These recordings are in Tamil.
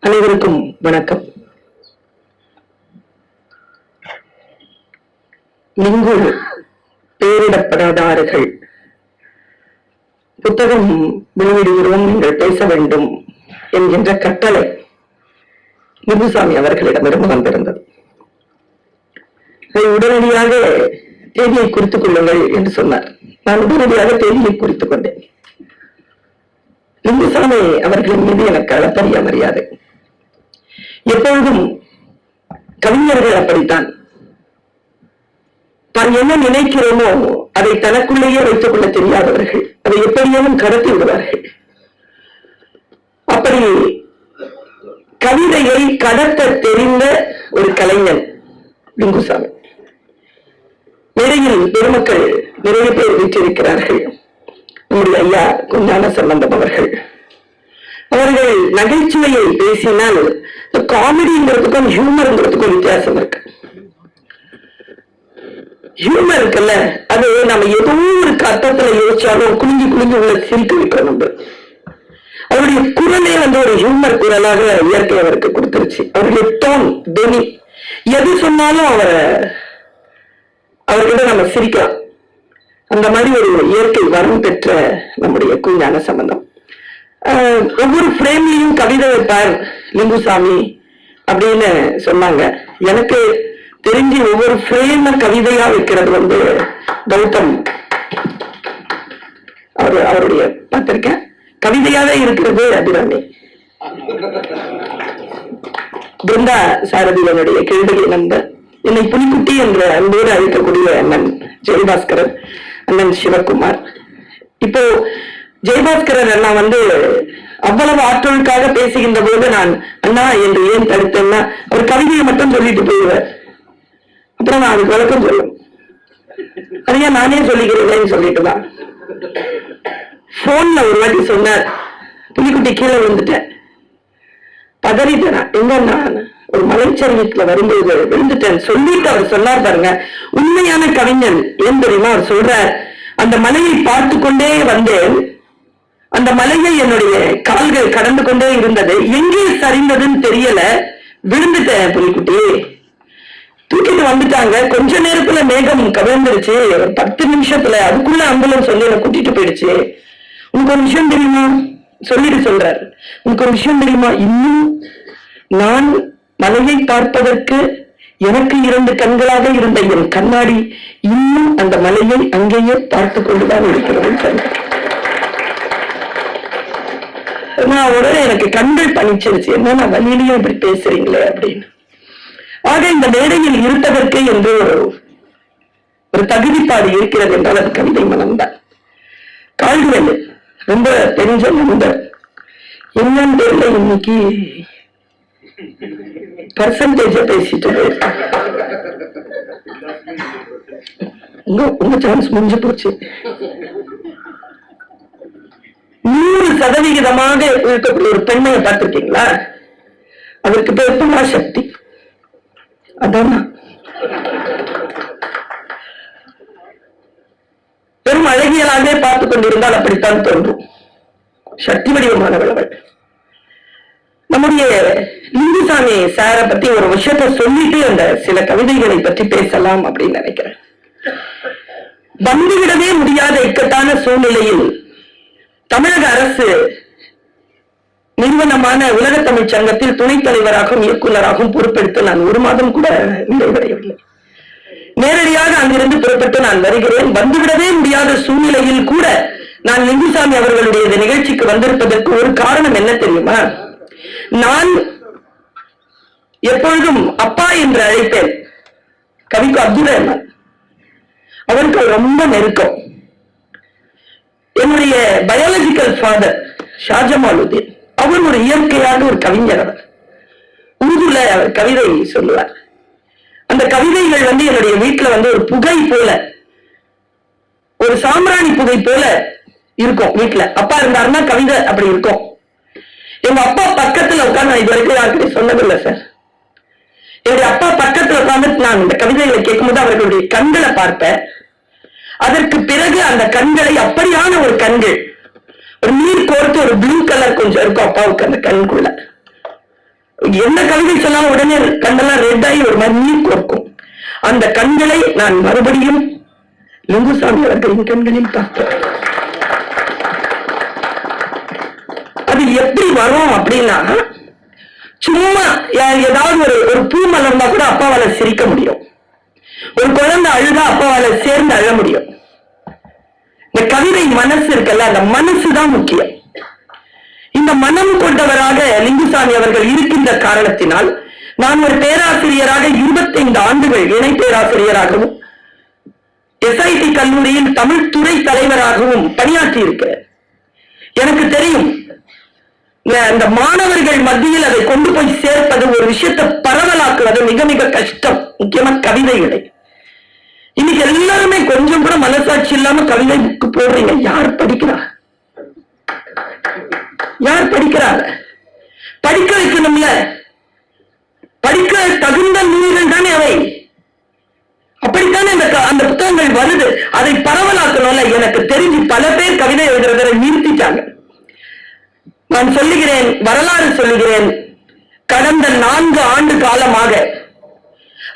அனைவருக்கும் வணக்கம். நீங்கள் பெயரிடப்படாத ஆறுகள் புத்தகம் வெளியிடுகிறோம், நீங்கள் பேச வேண்டும் என்கின்ற கட்டளை லிங்குசாமி அவர்களிடமிருந்து வந்திருந்தது. உடனடியாக தேதியை குறித்துக் கொள்ளுங்கள் என்று சொன்னார். நான் உடனடியாக தேதியை குறித்துக் கொண்டேன். லிங்குசாமி அவர்களின் மீது எனக்கு அளப்பரிய மரியாதை. எப்பொழுதும் கவிஞர்கள் அப்படித்தான். தான் என்ன நினைக்கிறோமோ அதை தனக்குள்ளேயே வைத்துக் கொள்ள தெரியாதவர்கள், அதை எப்படியும் கடத்தி விடுவார்கள். அப்படி கவிதையை கடத்த தெரிந்த ஒரு கலைஞன் லிங்குசாமி. மேடையில் பெருமக்கள் நிறைய பேர் வீற்றிருக்கிறார்கள். நம்முடைய ஐயா குஞ்ஞான சம்பந்தம் அவர்கள் நகைச்சுவையை பேசினால் காமெடிங்கிறதுக்கும் ஹியூமருங்கிறதுக்கும் வித்தியாசம் இருக்கு. ஹியூமர் இருக்குல்ல, அது நம்ம ஏதோ ஒரு கட்டத்துல யோசிச்சாலும் குளிஞ்சு உள்ள சிரிக்க வைக்கணும். அவருடைய குரலே ஒரு ஹியூமர் குரலாக இயற்கை அவருக்கு கொடுத்துருச்சு. அவருடைய டோன், துணி, எது சொன்னாலும் அவர்கிட்ட நம்ம சிரிக்கலாம். அந்த மாதிரி ஒரு இயற்கை வரம் பெற்ற நம்முடைய குஞ்ஞான சம்பந்தம். ஒவ்வொரு ஃப்ரேம்லையும் கவிதை வைப்பார் லிங்குசாமி அப்படின்னு சொன்னாங்க. எனக்கு தெரிஞ்சு ஒவ்வொரு ஃப்ரேம் கவிதையா வைக்கிறது கௌதம் அவருடைய பார்த்திருக்கேன். கவிதையாவே இருக்கிறது அபிராமி. பிருந்தா சாரதி என்னுடைய கேள்வியை நண்பர், என்னை புலிக்குட்டி என்ற அன்போடு அழைக்கக்கூடிய அண்ணன் ஜெயபாஸ்கரன், அண்ணன் சிவகுமார். இப்போ ஜெயபாஸ்கரன் எல்லாம் அவ்வளவு ஆற்றலுக்காக பேசுகின்ற போது நான் அண்ணா என்று ஏன் தடுத்தேன்னா, அவர் கவிதையை மட்டும் சொல்லிட்டு போயிடுவார். அப்புறம் நான் அதுக்கு விளக்கம் சொல்லும், அதையா நானே சொல்லிக்கிறேன்னு சொல்லிட்டுதான். போன்ல ஒரு வாட்டி சொன்னார், புலிக்குட்டி கீழே விழுந்துட்டேன், பதறிட்டேன். எங்கன்னா ஒரு மலைச்சரிவுல வரும்போது விழுந்துட்டேன் சொல்லிட்டு அவர் சொன்னார் பாருங்க, உண்மையான கவிஞன். ஏன் தெரியுமா அவர் சொல்றார், அந்த மலையை பார்த்து கொண்டே வந்தேன், அந்த மலையை என்னுடைய கால்கள் கடந்து கொண்டே இருந்தது, எங்கே சரிந்ததுன்னு தெரியல, விழுந்துட்டேன் புலிக்குட்டி. தூக்கிட்டு வந்துட்டாங்க, கொஞ்ச நேரத்துல மேகம் கவிழ்ந்துருச்சு, 10 நிமிஷத்துல அதுக்குள்ள ஆம்புலன்ஸ் என்ன கூட்டிட்டு போயிடுச்சு. உனக்கு ஒரு விஷயம் தெரியுமா சொல்லிட்டு சொல்றாரு, உனக்கு ஒரு விஷயம் தெரியுமா, இன்னும் நான் மலையை பார்ப்பதற்கு எனக்கு 2 கண்களாக இருந்த என் கண்ணாடி இன்னும் அந்த மலையை அங்கேயே பார்த்து கொண்டுதான் இருக்கிறது. நான் உடனே எனக்கு கண்கள் பணிச்சிருச்சு, என்ன நான் வழியிலையும் இப்படி பேசுறீங்களே அப்படின்னு. ஆக இந்த மேடையில் இருப்பதற்கு என்று ஒரு தகுதிப்பாடு இருக்கிறது என்றால் அது கவிதை மனம்தான். கால்கள் ரொம்ப தெரிஞ்ச நண்பர், என்னன்னு தெரியல, இன்னைக்கு பர்சன்டேஜ பேசிட்டு உங்க சான்ஸ் முடிஞ்சு போச்சு. 100% இருக்கக்கூடிய ஒரு பெண்மையை பார்த்திருக்கீங்களா? அதற்கு பேர் பராசக்தி. அதான் பெரும் அழகியலாக பார்த்துக் கொண்டிருந்தால் அப்படித்தான் தோன்றும். சக்தி வடிவமானவள் அவள். நம்முடைய லிங்குசாமி சாரை பத்தி ஒரு விஷயத்தை சொல்லிட்டு அந்த சில கவிதைகளை பற்றி பேசலாம் அப்படின்னு நினைக்கிறேன். வந்துவிடவே முடியாத இக்கட்டான சூழ்நிலையில் தமிழக அரசு நிறுவனமான உலக தமிழ் சங்கத்தில் துணைத் தலைவராகவும் இயக்குநராகவும் பொறுப்பெடுத்து நான் 1 மாதம் கூட நிறைவடையவில்லை. நேரடியாக அங்கிருந்து புறப்பட்டு நான் வருகிறேன். வந்துவிடவே முடியாத சூழ்நிலையில் கூட நான் லிங்குசாமி அவர்களுடைய இந்த நிகழ்ச்சிக்கு வந்திருப்பதற்கு ஒரு காரணம் என்ன தெரியுமா? நான் எப்பொழுதும் அப்பா என்று அழைப்பேன். கவிக்கு அப்துல் ரஹ்மான் அவருக்கு ரொம்ப நெருக்கம். என்னுடைய பயாலஜிக்கல் ஃபாதர் ஷாஜமாலுதீன், அவர் ஒரு இயற்கையாக ஒரு கவிஞர். அவர் உருதுல கவிதை சொல்லுவார். அந்த கவிதைகள் என்னுடைய வீட்டுல ஒரு புகை போல, ஒரு சாம்பிராணி புகை போல இருக்கும் வீட்டுல. அப்பா இருந்தாருன்னா கவிதை அப்படி இருக்கும். எங்க அப்பா பக்கத்துல உட்கார்ந்து, நான் இது வரைக்கும் யாருக்கிட்ட சொன்னதில்லை சார், என்னுடைய அப்பா பக்கத்துல உட்கார்ந்து நான் இந்த கவிதைகளை கேட்கும்போது அவர்களுடைய கண்களை பார்ப்பேன். அதற்கு பிறகு அந்த கண்களை அப்படியான ஒரு கண்கள், ஒரு நீர் கோர்த்து ஒரு ப்ளூ கலர் கொஞ்சம் இருக்கும் அப்பாவுக்கு அந்த கண்குள்ள. என்ன கவிதை சொன்னாலும் உடனே கண்ணெல்லாம் ரெட் ஆகி ஒரு மாதிரி நீர் கோர்க்கும். அந்த கண்களை நான் மறுபடியும் லிங்குசாமி அவர்களின் கண்களில் பார்த்தேன். அது எப்படி வரும் அப்படின்னா, சும்மா ஏதாவது ஒரு பூ மலர்ந்தா கூட அப்பாவால சிரிக்க முடியும், ஒரு குழந்தை அழுதா அப்பாவால சேர்ந்து அழ முடியும். இந்த கவிதை மனசு இருக்குல்ல, அந்த மனசுதான் முக்கியம். இந்த மனம் கொண்டவராக லிங்குசாமி அவர்கள் இருக்கின்ற காரணத்தினால் நான் ஒரு பேராசிரியராக 25 ஆண்டுகள் இணை பேராசிரியராகவும் SIT கல்லூரியில் தமிழ் துறை தலைவராகவும் பணியாற்றி இருக்கிறேன். எனக்கு தெரியும் இந்த மாணவர்கள் மத்தியில் அதை கொண்டு போய் சேர்ப்பது, ஒரு விஷயத்தை பரவலாக்குவது மிக மிக கஷ்டம். முக்கியமா கவிதைகளை இன்னைக்கு எல்லாருமே கொஞ்சம் கூட மனசாட்சி இல்லாம கவிதை புக்கு போடுறீங்க. யார் படிக்கிறா? யார் படிக்கிறாங்க? படிக்க வைக்கணும்ல. படிக்க தகுந்த நூல்கள் தானே அவை. அப்படித்தானே அந்த புத்தகங்கள் வருது. அதை பரவலாக்கணும்ல. எனக்கு தெரிஞ்சு பல பேர் கவிதை எழுதுறதை நிறுத்திட்டாங்க. நான் சொல்லுகிறேன், வரலாறு சொல்லுகிறேன், கடந்த 4 ஆண்டு காலமாக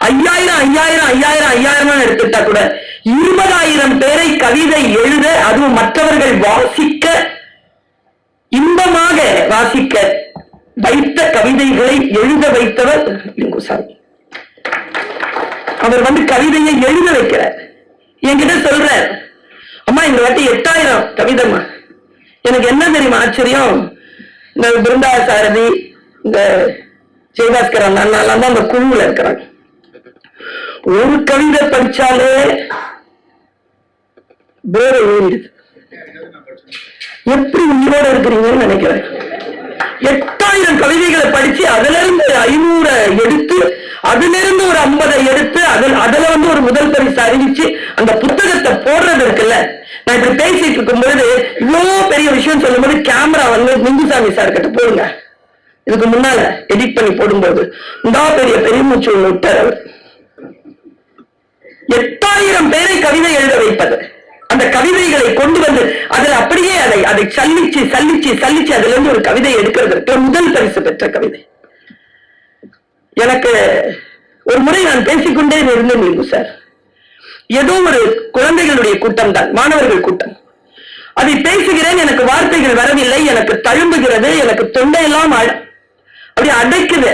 5000 எடுத்துட்டா கூட 20,000 பேரை கவிதை எழுத, அதுவும் மற்றவர்கள் வாசிக்க, இன்பமாக வாசிக்க வைத்த கவிதைகளை எழுத வைத்தவர் லிங்குசாமி. அவர் கவிதையை எழுத வைக்கிறார். என்கிட்ட சொல்ற, அம்மா இந்த வாட்டி 8000 கவிதைமா. எனக்கு என்ன தெரியுமா ஆச்சரியம், இந்த பிருந்தா சாரதி, இந்த ஜெயபாஸ்கர் அண்ணாலாம் தான் அந்த குழுவில் இருக்கிறாங்க. ஒரு கவிதை படிச்சாலே போர ஏறிடுது. எப்படி உயிரோட இருக்கிறீங்கன்னு நினைக்கிறேன். 8000 கவிதைகளை படிச்சு அதுல இருந்து 500 எடுத்து, அதுல இருந்து ஒரு 50 எடுத்து, அதுல ஒரு முதல் பரிசு அறிவிச்சு அந்த புத்தகத்தை போடுறது இருக்குல்ல. நான் இப்படி பேசிட்டு இருக்கும் பொழுது இவ்வளவு பெரிய விஷயம் சொல்லும் போது கேமரா லிங்குசாமி சார் கிட்ட போடுங்க, இதுக்கு முன்னால எடிட் பண்ணி போடும்போது இந்த பெரிய மூச்சு ஒண்ணு விட்டார் அவர். 8000 பேரை கவிதை எழுத வைப்பது, அந்த கவிதைகளை கொண்டு வந்து அதுல அப்படியே அதை சல்லிச்சு அதுல இருந்து ஒரு கவிதை எடுக்கிறதுக்கு முதல் பரிசு பெற்ற கவிதை. எனக்கு ஒரு முறை நான் பேசிக்கொண்டே இருந்தேன் லிங்கு சார். ஏதோ ஒரு குழந்தைகளுடைய கூட்டம் தான், மாணவர்கள் கூட்டம். அதை பேசுகிறேன், எனக்கு வார்த்தைகள் வரவில்லை, எனக்கு தழும்புகிறது, எனக்கு தொண்டையெல்லாம் அப்படி அடைக்குது.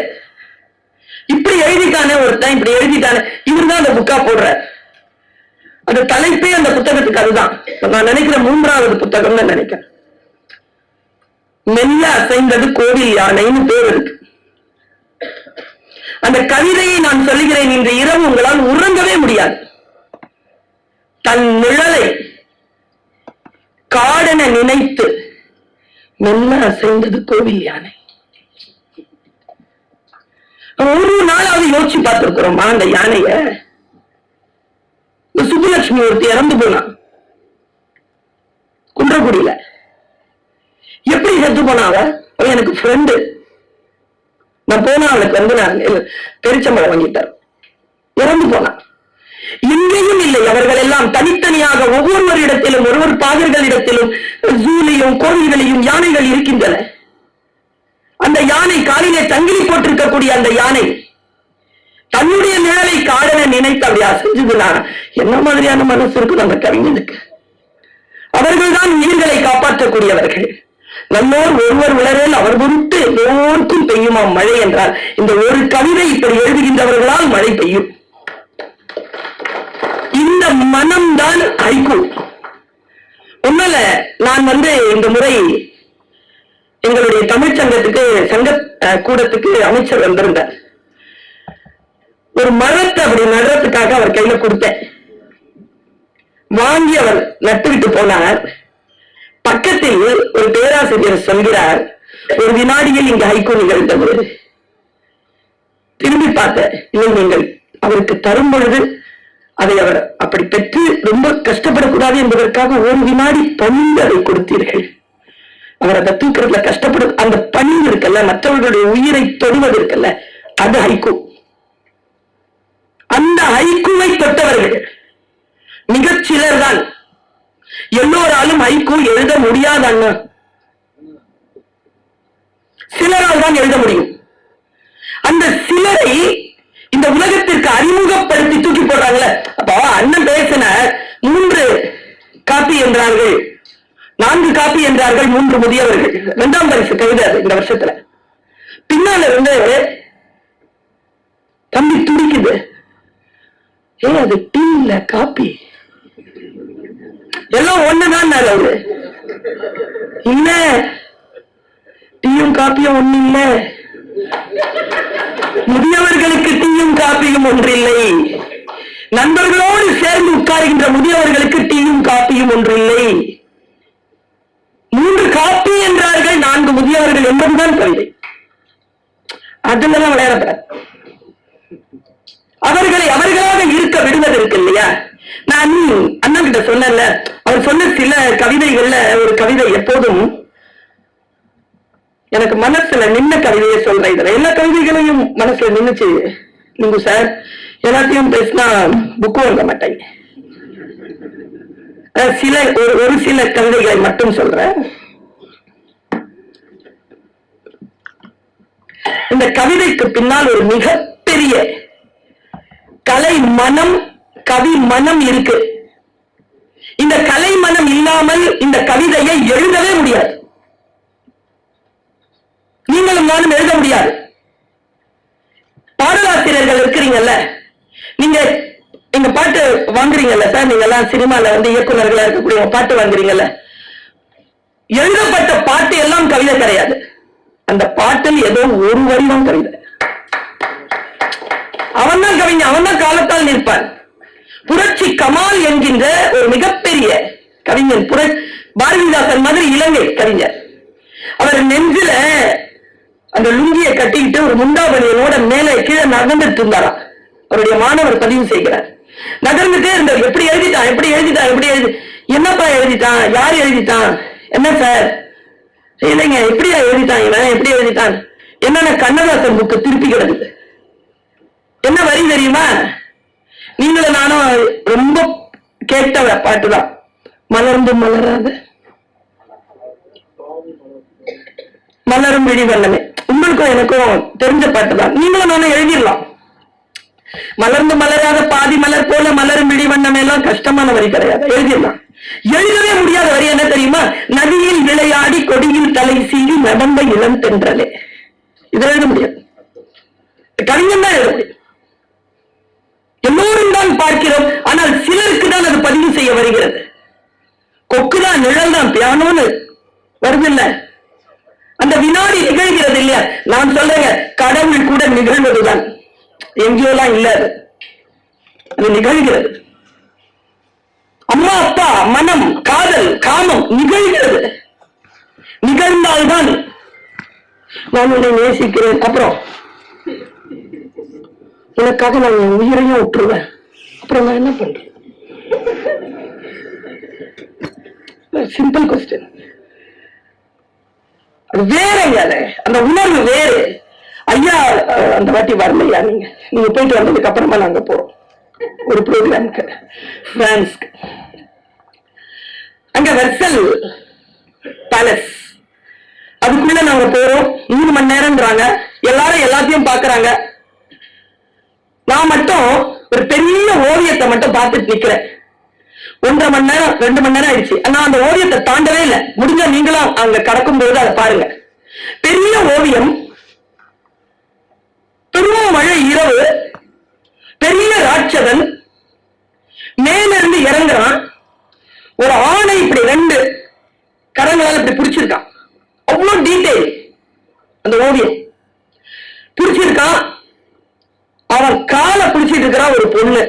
இப்படி எழுதிட்டானே ஒருத்தன், இப்படி எழுதிட்டானே, இவர் தான் அந்த புக்கா போடுற. அந்த தலைப்பே அந்த புத்தகத்துக்கு அதுதான். நான் நினைக்கிறேன் 3வது புத்தகம்னு நினைக்கிறேன். மெல்ல அசைந்தது கோவில் யானைன்னு பேர் இருக்கு. அந்த கவிதையை நான் சொல்லுகிறேன், இன்று இரவு உங்களால் உறங்கவே முடியாது. தன் நிழலை காடென நினைத்து மெல்ல அசைந்தது கோவில் யானை. ஒரு நாளாவது யோசிச்சு பார்த்திருக்கிறோமா அந்த யானைய? சுப்புலட்சுமி ஒருத்தி இறந்து போனா குன்றக்குடியில. எப்படி செத்து போனாவ? எனக்கு ஃப்ரெண்டு. நான் போனா அவளுக்கு நான் பெருச்சம்பளம் வாங்கிட்டார். இறந்து போனா. எங்கேயும் இல்லை. அவர்கள் எல்லாம் தனித்தனியாக ஒவ்வொருவரிடத்திலும், ஒவ்வொரு பாகர்களிடத்திலும் ஜூலியும் கோவில்களையும் யானைகள் இருக்கின்றன. அந்த யானை காலிலே சங்கிலி போட்டிருக்கக்கூடிய அந்த யானை தன்னுடைய நிழலை காடென நினைத்து அப்படி அசைஞ்சதுனா என்ன மாதிரியான மனசு இருக்குது அந்த கவிஞனுக்கு? அவர்கள் தான் உயிர்களை காப்பாற்றக்கூடியவர்கள். நம்மோர் ஒருவர் உலரில் அவர் பொருட்டு எல்லோருக்கும் பெய்யுமா மழை என்றால், இந்த ஒரு கவிதை இப்படி எழுதுகின்றவர்களால் மழை பெய்யும். இந்த மனம்தான் ஹைக்கூ. உண்மையில நான் இந்த முறை எங்களுடைய தமிழ்ச்சங்கத்துக்கு, சங்க கூடத்துக்கு அமைச்சர் வந்திருந்தார். ஒரு மரத்தை அப்படி நடுறதுக்காக அவர் கையில கொடுத்தேன். வாங்கி அவர் நட்டுவிட்டு போனார். பக்கத்தில் ஒரு பேராசிரியர் சொல்கிறார், ஒரு வினாடியில் இங்கு ஹைக்கூ நிகழ்ந்தது. திரும்பி பார்த்த, நீங்கள் அவருக்கு தரும் பொழுது அதை அவர் அப்படி பெற்று ரொம்ப கஷ்டப்படக்கூடாது என்பதற்காக ஒரு வினாடி பணிந்து அதை கொடுத்தீர்கள். அவர் அதை தூக்கிறதுல கஷ்டப்படும் அந்த பணி இருக்குல்ல, மற்றவர்களுடைய உயிரை தொடுவது இருக்குல்ல, அது ஹைக்கூ. அந்த ஹைக்கூவை தொட்டவர்கள் மிகச் சிலர் தான். எல்லோராலும் ஹைக்கூ எழுத முடியாத அண்ணா, சிலரால் தான் எழுத முடியும். அந்த சிலரை இந்த உலகத்திற்கு அறிமுகப்படுத்தி தூக்கி போடுறாங்கல்ல. அப்போ அண்ணன் பேசின 3 காப்பி என்றார்கள், 4 காப்பி என்றார்கள், 3 முதியவர்கள். 2ஆம் பரிசு கவிதை இந்த வருஷத்துல. பின்னால இருந்து தம்பி துடிக்குது, அது டீ இல்ல காப்பி, எல்லாம் ஒண்ணுதான். அவரு இல்ல, டீயும் காப்பியும் ஒண்ணு இல்ல, முதியவர்களுக்கு டீயும் காப்பியும் ஒன்றில்லை, நண்பர்களோடு சேர்ந்து உட்காருகின்ற முதியவர்களுக்கு டீயும் காப்பியும் ஒன்றில்லை. 3 காப்பி என்றார்கள், 4 முதியவர்கள் என்பதுதான் கவிதை. அதுலதான் விளையாடப்படாது. அவர்களை அவர்களாக இருக்க விடுவது இருக்கு இல்லையா. நான் அண்ணன் கிட்ட சொன்னேன்ல, அவர் சொன்ன சில கவிதைகள்ல ஒரு கவிதை எப்போதும் எனக்கு மனசுல நின்ன கவிதையை சொல்றேன். இதுல எல்லா கவிதைகளையும் மனசுல நின்னுச்சு நீங்க சார். எல்லாத்தையும் பேசினா புக்கு வாங்க மாட்டேன். சில ஒரு சில கவிதைகளை மட்டும் சொல்றேன். இந்த கவிதைக்கு பின்னால் ஒரு மிகப்பெரிய கலை மனம், கவி மனம் இருக்கு. இந்த கலை மனம் இல்லாமல் இந்த கவிதையை எழுதவே முடியாது. நீங்களும் நானும் எழுத முடியாது. பாடலாசிரியர்கள் இருக்கிறீங்கல்ல, நீங்க எங்க பாட்டு வாங்குறீங்கல்ல சார், நீங்க எல்லாம் சினிமால இயக்குநர்களா இருக்கக்கூடிய பாட்டு வாங்குறீங்கல்ல, எழுதப்பட்ட பாட்டு எல்லாம் கவிதை கிடையாது. அந்த பாட்டில் ஏதோ ஒரு வரிதான் கவிதை. அவன் தான் கவிஞன், அவன் தான் காலத்தால் நிற்பான். புரட்சி கமால் என்கின்ற ஒரு மிகப்பெரிய கவிஞன், பாரதிதாசன் மாதிரி இலங்கை கவிஞர். அவர் நெஞ்சில அந்த லுங்கியை கட்டிக்கிட்டு ஒரு முண்டாபணியனோட மேலே கீழே நடந்துட்டு இருந்தாராம். அவருடைய மாணவர் பதிவு செய்கிறார். நகர்ந்துட்டே இருந்தார். எப்படி எழுதிட்டான், எப்படி எழுதிட்டான், எப்படி என்னப்பா எழுதிட்டான், யார் எழுதிட்டான், என்ன சார் இல்லைங்க, எப்படியா எழுதிட்டான், இவன் எப்படி எழுதிட்டான், என்னென்ன கண்ணதாசன் புக்கு திருப்பி கிடக்குது. என்ன வரி தெரியுமா? நீங்களும் நானும் ரொம்ப கேட்ட பாட்டுதான். மலர்ந்து மலராத மலரும் விழி வண்ணமே. உங்களுக்கும் எனக்கும் தெரிஞ்ச பாட்டுதான். நீங்களும் நானும் எழுதிடலாம். மலர்ந்து மலராத பாதி மலர் போல மலரும் விழி வண்ணமே எல்லாம் கஷ்டமான வரி கிடையாது, எழுதிடலாம். எழுதவே முடியாத வரி என்ன தெரியுமா? நதியில் விளையாடி கொடியில் தலை சீறி நடந்த இளம் தென்றலே. இதை எழுத முடியாது. கவிஞன் தான் எழுத முடியும். எல்லோரும் தான் பார்க்கிறோம், ஆனால் சிலருக்கு தான் அது பதிவு செய்ய வருகிறது. கொக்குதான், நிழல் தான், பியானோன்னு வருது இல்ல, அந்த வினாடி நிகழ்கிறது இல்லையா. நான் சொல்றேங்க, கடவுள் கூட நிகழ்வதுதான், எங்கேயோலாம் இல்ல, அது நிகழ்கிறது. அம்மா அப்பா மனம் காதல் காமம் நிகழ்கிறது. நிகழ்ந்தால்தான் நான் உன்னை நேசிக்கிறேன், அப்புறம் உனக்காக நான் என் உயிரையும் விட்டுருவேன், அப்புறம் நான் என்ன பண்றேன்? Simple question. அது வேறங்க, அந்த உணர்வு வேறு. ஐயா அந்த வாட்டி வரலையா? நீங்க போயிட்டு வந்ததுக்கு அப்புறமா நாங்க போறோம் ஒரு ப்ரோக்ராம்க்கு பிரான்ஸ்க்கு. அங்க வெர்சல் பேலஸ், அதுக்குள்ள நாங்க போறோம். 3 மணி நேரம்ன்றாங்க. எல்லாரும் எல்லாத்தையும் பாக்குறாங்க. நான் மட்டும் ஒரு பெரிய ஓவியத்தை மட்டும் பார்த்துட்டு நிக்கிறேன். 1.5 மணி நேரம் 2 மணி நேரம் ஆயிடுச்சு. ஆனா அந்த ஓவியத்தை தாண்டவே இல்லை. முடிஞ்சா நீங்களும் அங்க கடக்கும் போது அதை பாருங்க. பெரிய ஓவியம், பெரும் மழை இரவு, பெரிய ராட்சதன் மேல இருந்து இறங்குறான். ஒரு ஆணை இப்படி 2 கரங்களால் இப்படி பிடிச்சிருக்கான். அவ்வளவு டீடைல் அந்த ஓவியம் பிடிச்சிருக்கான். அவன் காலை பிடிச்சிட்டு இருக்கிறான் ஒரு பொண்ணு.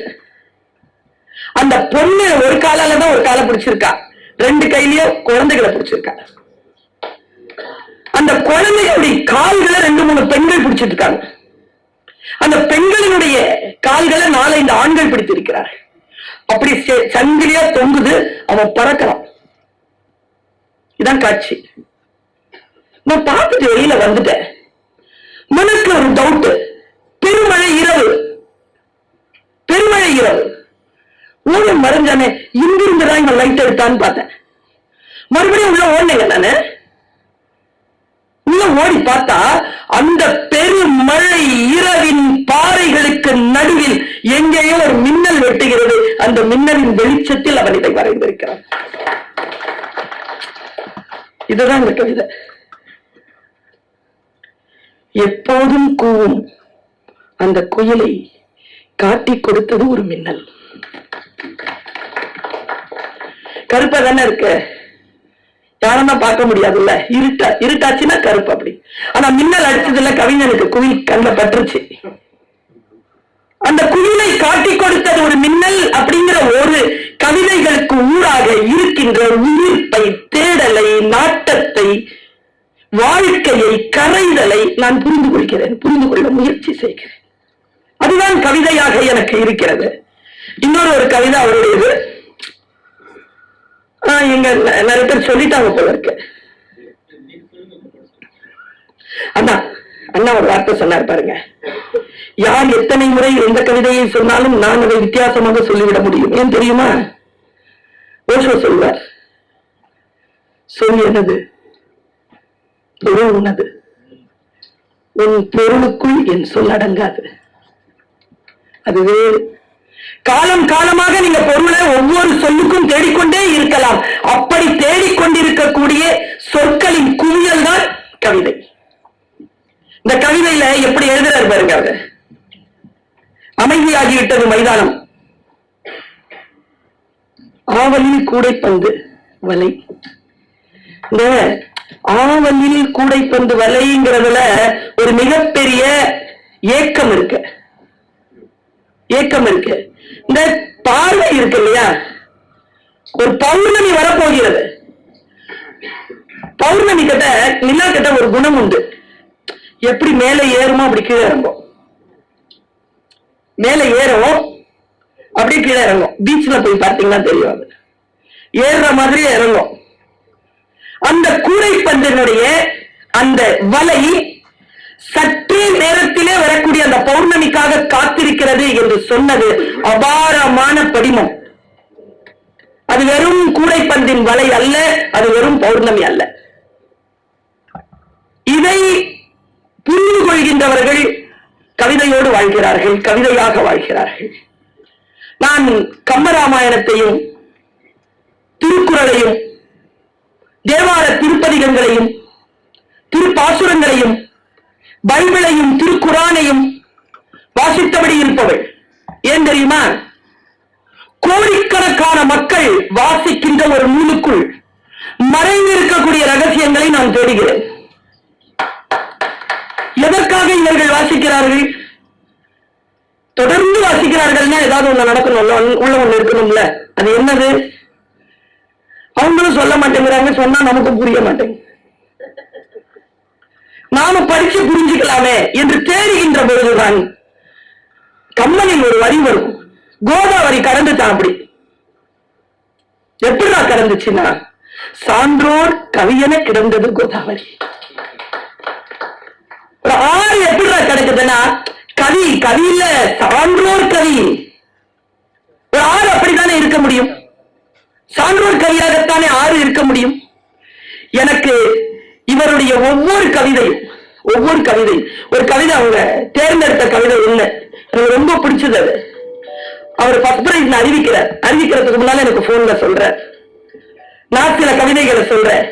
அந்த பொண்ணு ஒரு காலால தான் ஒரு காலை பிடிச்சிருக்கா, 2 கையிலயும் குழந்தைகளை பிடிச்சிருக்கா. அந்த குழந்தைகளுடைய கால்களை 2-3 பெண்கள் பிடிச்சிட்டு இருக்காங்க. அந்த பெண்களினுடைய கால்களை 4-5 ஆண்கள் பிடித்திருக்கிறார்கள். அப்படி சங்கிலியா தொங்குது. அவன் பறக்கிறான். இதான் காட்சி. நான் பார்த்துட்டு வெளியில வந்துட்டேன். மனசுல ஒரு டவுட். பெருமழை இரவு, பெருமழை இரவு ஓவியம் மறைஞ்சானே, இங்கிருந்துதான் இவன் லைட் எடுத்தான்னு பார்த்தேன். மறுபடியும் உள்ள ஓடுனேங்க நானு. உள்ள ஓடி பார்த்தா அந்த பெரு மழை இரவின் பாறைகளுக்கு நடுவில் எங்கேயோ ஒரு மின்னல் வெட்டுகிறது. அந்த மின்னலின் வெளிச்சத்தில் அவன் இதை வரைந்திருக்கிறான். இதுதான் இந்த கவிதை. எப்போதும் கூவும் அந்த குயிலை காட்டி கொடுத்தது ஒரு மின்னல். கருப்பா தானே இருக்க, யாரும் பார்க்க முடியாதுல்ல, இருட்டாச்சுன்னா கருப்பு அப்படி. ஆனா மின்னல் அடிச்சதுல கவிஞனுக்கு குயில் கண்ண பற்றுச்சு. அந்த குயிலை காட்டி கொடுத்தது ஒரு மின்னல் அப்படிங்கிற ஒரு கவிதைகளுக்கு ஊடாக இருக்கின்ற உயிர்ப்பை, தேடலை, நாட்டத்தை, வாழ்க்கையை, கரைதலை நான் புரிந்து கொள்கிறேன், புரிந்து கொள்ள முயற்சி செய்கிறேன். அதுதான் கவிதையாக எனக்கு இருக்கிறது. இன்னொரு கவிதை அவருடையது. எங்க நிறைய பேர் சொல்லிட்டாங்க போல இருக்கு. அண்ணா ஒரு வார்த்தை சொன்னார் பாருங்க, யார் எத்தனை முறை எந்த கவிதையை சொன்னாலும் நான் அதை வித்தியாசமாக சொல்லிவிட முடியும். ஏன் தெரியுமா? ஓஷோ சொல்வார், சொல் எனது, பொருள் உனது, உன் பொருளுக்குள் என் சொல் அடங்காது. அதுவே காலம் காலமாக நீங்க பொருளை ஒவ்வொரு சொல்லுக்கும் தேடிக்கொண்டே இருக்கலாம். அப்படி தேடிக்கொண்டிருக்கக்கூடிய சொற்களின் குவியல் தான் கவிதை. இந்த கவிதையில எப்படி எழுதுறாரு பாருங்க. அவர் அமைதியாகிவிட்டது மைதானம், ஆவலில் கூடைப்பந்து வலை. இந்த ஆவலில் கூடைப்பந்து வலைங்கிறதுல ஒரு மிகப்பெரிய ஏக்கம் இருக்கு. இந்த பார்வை இருக்கு இல்லையா, ஒரு பௌர்ணமி வரப்போகிறது. பௌர்ணமி கிட்ட, நிலா கிட்ட ஒரு குணம் உண்டு. எப்படி மேலே ஏறுமோ அப்படி கீழே இறங்கும், மேலே ஏறும் அப்படியே கீழே இறங்கும். பீச்ல போய் பார்த்தீங்கன்னா தெரியும், அது ஏறுற மாதிரியே இறங்கும். அந்த கூடைப்பந்தினுடைய அந்த வலை சற்றே நேரத்திலே வரக்கூடிய அந்த பௌர்ணமிக்காக காத்திருக்கிறது என்று சொன்னது அபாரமான படிமம். அது வெறும் கூடைப்பந்தின் வலை அல்ல, அது வெறும் பௌர்ணமி அல்ல. இதை புரிந்து கொள்கின்றவர்கள் கவிதையோடு வாழ்கிறார்கள், கவிதையாக வாழ்கிறார்கள். நான் கம்பராமாயணத்தையும் திருக்குறளையும் தேவார திருப்பதிகங்களையும் திருப்பாசுரங்களையும் பைபிளையும் திருக்குரானையும் வாசித்தபடி இருப்பவள். ஏன் தெரியுமா? கோடிக்கணக்கான மக்கள் வாசிக்கின்ற ஒரு நூலுக்குள் மறைந்திருக்கக்கூடிய ரகசியங்களை நான் தேடுகிறேன். எதற்காக இவர்கள் வாசிக்கிறார்கள்? தொடர்ந்து வாசிக்கிறார்கள்னா ஏதாவது ஒண்ணு நடக்கணும், உள்ள ஒண்ணு இருக்கணும்ல. அது என்னது? அவங்களும் சொல்ல மாட்டேங்கிறாங்க, சொன்னா நமக்கும் புரிய மாட்டேங்குது. நாம படிச்சு புரிஞ்சுக்கலாமே என்று தேடுகின்ற பொழுதுதான் கம்மனில் ஒரு வரி வரும், கோதாவரி கடந்துட்டான். அப்படி எப்படிடா கடந்துச்சுன்னா, சான்றோர் கவியென கிடந்தது கோதாவரி. ஒரு ஆறு எப்படிடா கிடைக்குதுன்னா, கவி இல்ல, சான்றோர் கவி. ஒரு ஆறு அப்படித்தானே இருக்க முடியும், சான்றோர் கவியாகத்தானே ஆறு இருக்க முடியும். எனக்கு இவருடைய ஒவ்வொரு கவிதையும் ஒரு கவிதை அவங்க தேர்ந்தெடுத்த கவிதை இல்லை, எனக்கு ரொம்ப பிடிச்சது. அது அவர் ஃபர்ஸ்ட் பிரைஸ் அறிவிக்கிறதுக்கு முன்னால எனக்கு போன்ல சொல்றார், நான் சில கவிதைகளை சொல்றேன்.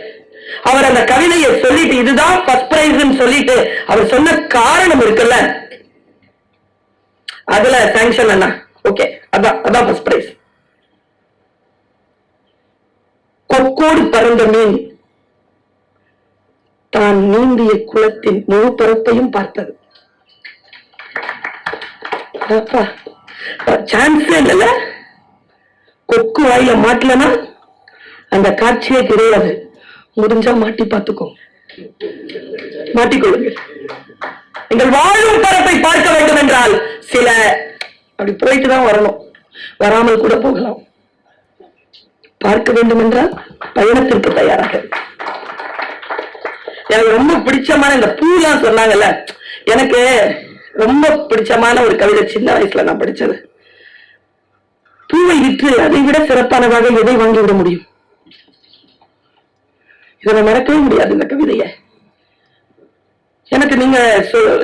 அவர் அந்த கவிதையை சொல்லிட்டு இதுதான் ஃபர்ஸ்ட் பிரைஸ் சொல்லிட்டு அவர் சொன்ன காரணம் இருக்குல்ல, அதுல சாங்ஷன் அண்ணா, ஓகே, அதான் ஃபர்ஸ்ட் பிரைஸ். கொக்கோடு பறந்த மீன் தான் நீந்திய குளத்தின் முழு பரப்பையும் பார்த்தது. சான்ஸே இல்ல, கொக்கு வாயில மாட்டலன்னா அந்த காட்சியே கிடையாது. முடிஞ்சா மாட்டி பார்த்துக்கோ, மாட்டிக்கொள்ளுங்க. எங்கள் வாழும் பரப்பை பார்க்க வேண்டும் என்றால் சில அப்படி போயிட்டு தான் வரணும், வராமல் கூட போகலாம். பார்க்க வேண்டும் என்றால் பயணத்திற்கு தயாராக. எனக்கு ரொம்ப பிடிச்சமான இந்த பூலாம் சொன்னாங்கல்ல, எனக்கு ரொம்ப பிடிச்சமான ஒரு கவிதை சின்ன வயசுல நான் படிச்சது. பூவை விற்று அதை விட சிறப்பானதாக எதை வாங்கிவிட முடியும்? இதை மறக்கவே முடியாது இந்த கவிதைய. எனக்கு நீங்க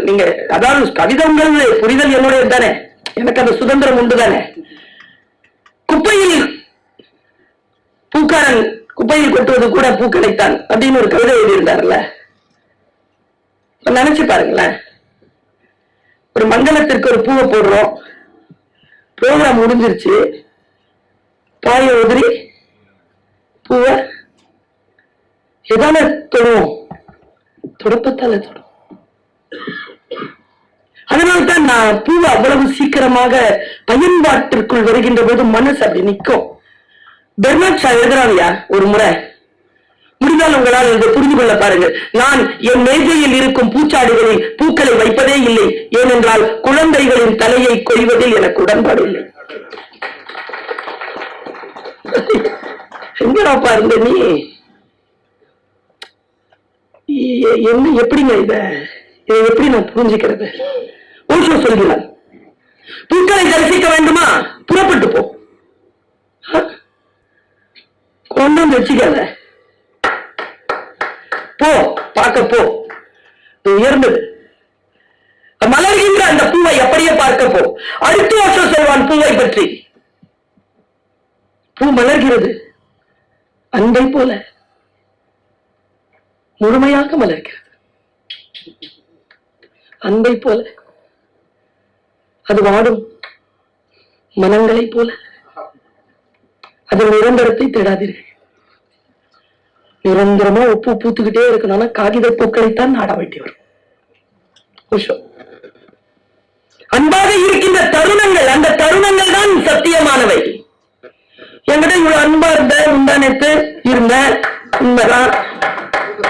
நீங்க அதாவது கவிதங்கிறது புரிதல் என்னுடைய தானே, எனக்கு அந்த சுதந்திரம் உண்டு தானே. குப்பையில் பூக்காரன் குப்பையில் கொட்டுவது கூட பூக்களைத்தான் அப்படின்னு ஒரு கவிதை எழுதியிருந்தார்ல, நினைச்சு பாருங்களேன். ஒரு மங்களத்திற்கு ஒரு பூவை போடுறோம், ப்ரோக்ராம் முடிஞ்சிருச்சு, பாய உதிரி பூவை எதான தொடுவோம், தொடப்பத்தால தொடும். அதனால்தான் நான் பூவை அவ்வளவு சீக்கிரமாக பயன்பாட்டிற்குள் வருகின்ற போது மனசு அப்படி நிற்கும். பெர்னாட் ஷா எழுதுறாங்கயா ஒரு முறை, முடிந்தால் உங்களால் இதை புரிந்து கொள்ள பாருங்கள். நான் என் மேஜையில் இருக்கும் பூச்சாடிகளில் பூக்களை வைப்பதே இல்லை, ஏனென்றால் குழந்தைகளின் தலையை கொய்வதில் எனக்கு உடன்பாடு இல்லை. எங்கடாப்பா இருந்த நீ என்ன, எப்படிங்க இதை எப்படி நான் புரிஞ்சுக்கிறது? ஓஷோ சொல்கிறான், பூக்களை தரிசிக்க வேண்டுமா, புறப்பட்டு போ, கொண்டு வந்து வச்சுக்காத, போ பார்க்க போ, உயர்ந்தது மலர்கின்ற அந்த பூவை எப்படியே பார்க்க போ. அடுத்த வருஷம் சொல்வான் பூவை பற்றி, பூ மலர்கிறது அன்பை போல முழுமையாக மலர்கிறது, அன்பை போல. அது வாடும் மனங்களை போல. அது நிரந்தரத்தை தேடாதீர்கள். நிரந்தரமா உப்பு பூத்துக்கிட்டே இருக்கணும்னா காகித பூக்களைத்தான் நாட வேண்டி வரும். அன்பாக இருக்கின்ற தருணங்கள், அந்த தருணங்கள் தான் சத்தியமானவை. என்கிட்ட இவ்வளவு அன்பா இருந்த முந்தானத்து இருந்த உண்மைதான்,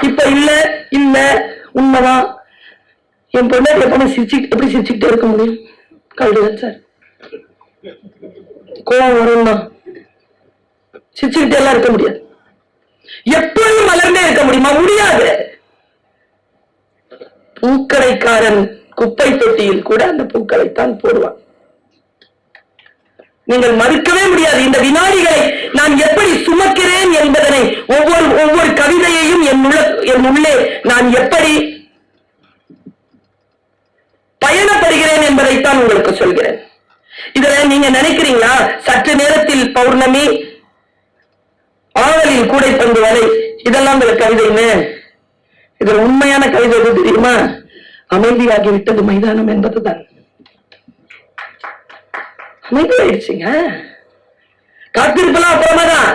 இப்ப இல்ல இல்ல உண்மைதான். என் பொண்ணு எப்பவுமே எப்படி சிரிச்சுக்கிட்டே இருக்க முடியும்? கவிதைகள் சார், கோபம் வரும் தான், சிரிச்சுக்கிட்டே எல்லாம் இருக்க முடியாது. எப்பொழுதும் மலர்ந்தே இருக்க முடியுமா? முடியாது. பூக்கடைக்காரன் குப்பை தொட்டியில் கூட அந்த பூக்களைத்தான் போடுவான். நீங்கள் மறுக்கவே முடியாது. இந்த வினாடிகளை நான் எப்படி சுமக்கிறேன் என்பதனை, ஒவ்வொரு கவிதையையும் என் உள்ளே நான் எப்படி பயணப்படுகிறேன் என்பதைத்தான் உங்களுக்கு சொல்கிறேன். இதுல நீங்க நினைக்கிறீங்களா சற்று நேரத்தில் பௌர்ணமி, ஆவலில் கூடைப்பந்து வரை, இதெல்லாம் ஒரு கவிதைன்னு? இதுல உண்மையான கவிதை எது தெரியுமா? அமைதியாகிவிட்டது மைதானம் என்பதுதான். அமைதியாயிடுச்சுங்க, காத்திருப்பெல்லாம் அப்புறமாதான்.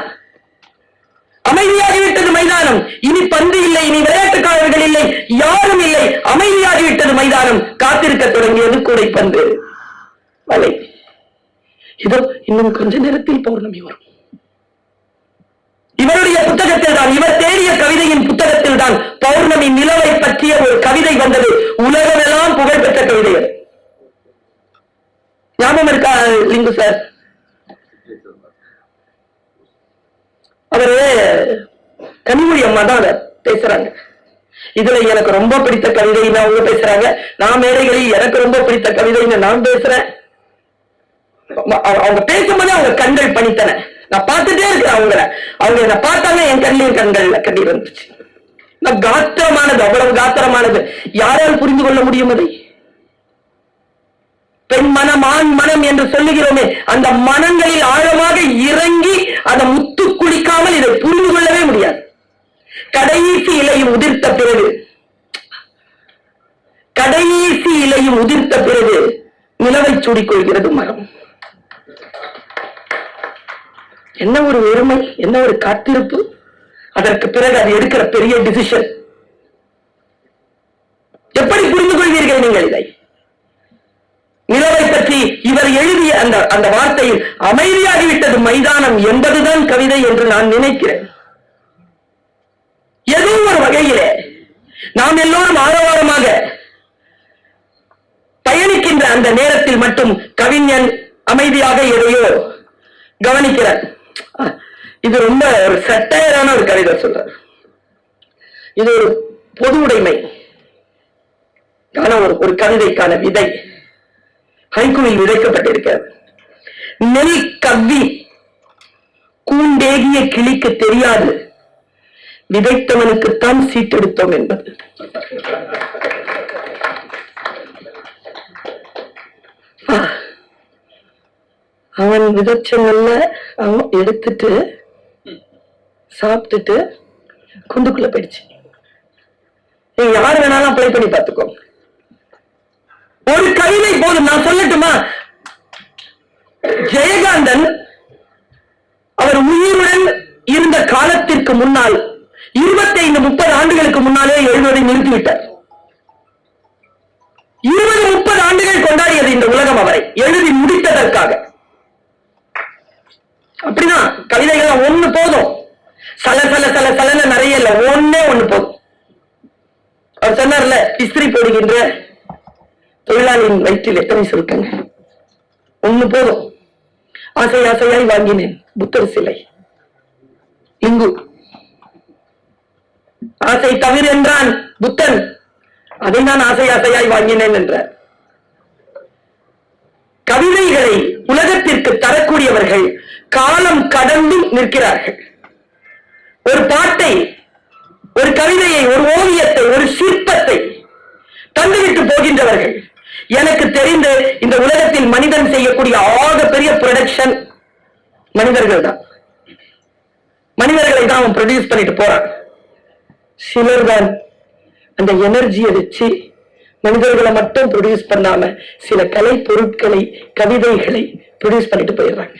அமைதியாகிவிட்டது மைதானம், இனி பந்து இல்லை, இனி விளையாட்டுக்காரர்கள் இல்லை, யாரும் இல்லை, அமைதியாகிவிட்டது மைதானம். காத்திருக்க தொடங்கியது கூடைப்பந்து வலை. இதோ இன்னும் கொஞ்ச நேரத்தில் பௌர்ணமி வரும். இவருடைய புத்தகத்தில் தான், இவர் தேடிய கவிதையின் புத்தகத்தில் தான் பௌர்ணமி நிலவை பற்றிய ஒரு கவிதை வந்தது. உலகமெல்லாம் புகழ்பெற்ற கவிதை. ஞாபகம் இருக்கா லிங்கு சார்? அவரு கனிமொழி அம்மா தான் அதை பேசுறாங்க. இதுல எனக்கு ரொம்ப பிடித்த கவிதைன்னு அவங்க பேசுறாங்க, நான் மேடைகளில் எனக்கு ரொம்ப பிடித்த கவிதைன்னு நான் பேசுறேன். அவங்க பேசும்போது அவங்க கண்கள் பணித்தன, நான் பார்த்துட்டே இருக்கிறேன் அவங்க என்ன பார்த்தாங்க, என் கண்ணின் கண்கள்ல கண்ணீர் வந்துச்சு. காத்திரமானது, அவ்வளவு காத்திரமானது. யாரால் புரிந்து கொள்ள முடியும் அதை? பெண் மனம், ஆண் மனம் என்று சொல்லுகிறோமே, அந்த மனங்களில் ஆழமாக இறங்கி அதை முத்து குளிக்காமல் இதை புரிந்து கொள்ளவே முடியாது. கடைசி இலையும் உதிர்த்த பிறகு, கடைசி இலையும் உதிர்த்த பிறகு நிலவை சூடிக்கொள்கிறது மரம். என்ன ஒரு வெறுமை, என்ன ஒரு காத்திருப்பு. அதற்கு பிறகு அது எடுக்கிற பெரிய டிசிஷன். எப்படி புரிந்து கொள்வீர்கள் நீங்கள் இதை? நிலவை பற்றி இவர் எழுதிய அந்த வார்த்தையில் அமைதியாகிவிட்டது மைதானம் என்பதுதான் கவிதை என்று நான் நினைக்கிறேன். ஏதோ ஒரு வகையிலே நாம் எல்லோரும் ஆரவாரமாக பயணிக்கின்ற அந்த நேரத்தில் மட்டும் கவிஞன் அமைதியாக எதையோ கவனிக்கிறார். இது ரொம்ப ஒரு சட்டையரான ஒரு கவிதை சொல்றார். இது ஒரு பொது உடைமை ஒரு கவிதைக்கான விதை ஹைக்கூவில் விதைக்கப்பட்டிருக்கிறது. நெல் கவ்வி கூண்டேகிய கிளிக்கு தெரியாது, விதைத்தவனுக்குத்தான் சீட்டெடுத்தோம் என்பது. அவன் விதைச்ச நெல்ல அவன் எடுத்துட்டு சாப்பிட்டுட்டு குண்டுக்குள்ள போயிடுச்சு. நீங்க யாரு வேணாலும் அப்ளை பண்ணி பார்த்துக்கோ. ஒரு கவிதை போதும். நான் சொல்லட்டுமா, ஜெயகாந்தன் அவர் உயிருடன் இருந்த காலத்திற்கு முன்னால் 25-30 ஆண்டுகளுக்கு முன்னாலே எழுதுவதை நிறுத்திவிட்டார். 20-30 ஆண்டுகள் கொண்டாடியது இந்த உலகம் அவரை எழுதி முடித்ததற்காக. அப்படிதான் கவிதைகள் ஒண்ணு போதும். சல சல சல சலன நிறைய இல்ல, ஒண்ணே ஒண்ணு போதும். அவர் சொன்னார்ல, இஸ்திரி போடுகின்ற தொழிலாளியின் வயிற்றில் எத்தனை சுருக்கங்க, ஒண்ணு போதும். ஆசை ஆசையாய் வாங்கினேன் புத்தர் சிலை இங்கு, ஆசை தவிர என்றான் புத்தன், அதை நான் ஆசை ஆசையாய் வாங்கினேன் என்றார். கவிதைகளை உலகத்திற்கு தரக்கூடியவர்கள் காலம் கடந்தும் நிற்கிறார்கள். ஒரு பாட்டை, ஒரு கவிதையை, ஒரு ஓவியத்தை, ஒரு சிற்பத்தை தந்துவிட்டு போகின்றவர்கள். எனக்கு தெரிந்து இந்த உலகத்தில் மனிதன் செய்யக்கூடிய ஆக பெரிய ப்ரொடக்ஷன் மனிதர்கள் தான். மனிதர்களை தான் அவன் ப்ரொடியூஸ் பண்ணிட்டு போறான். சிலர் தான் அந்த எனர்ஜியை வச்சு மனிதர்களை மட்டும் ப்ரொடியூஸ் பண்ணாம சில கலை பொருட்களை, கவிதைகளை ப்ரொடியூஸ் பண்ணிட்டு போயிடுறாங்க.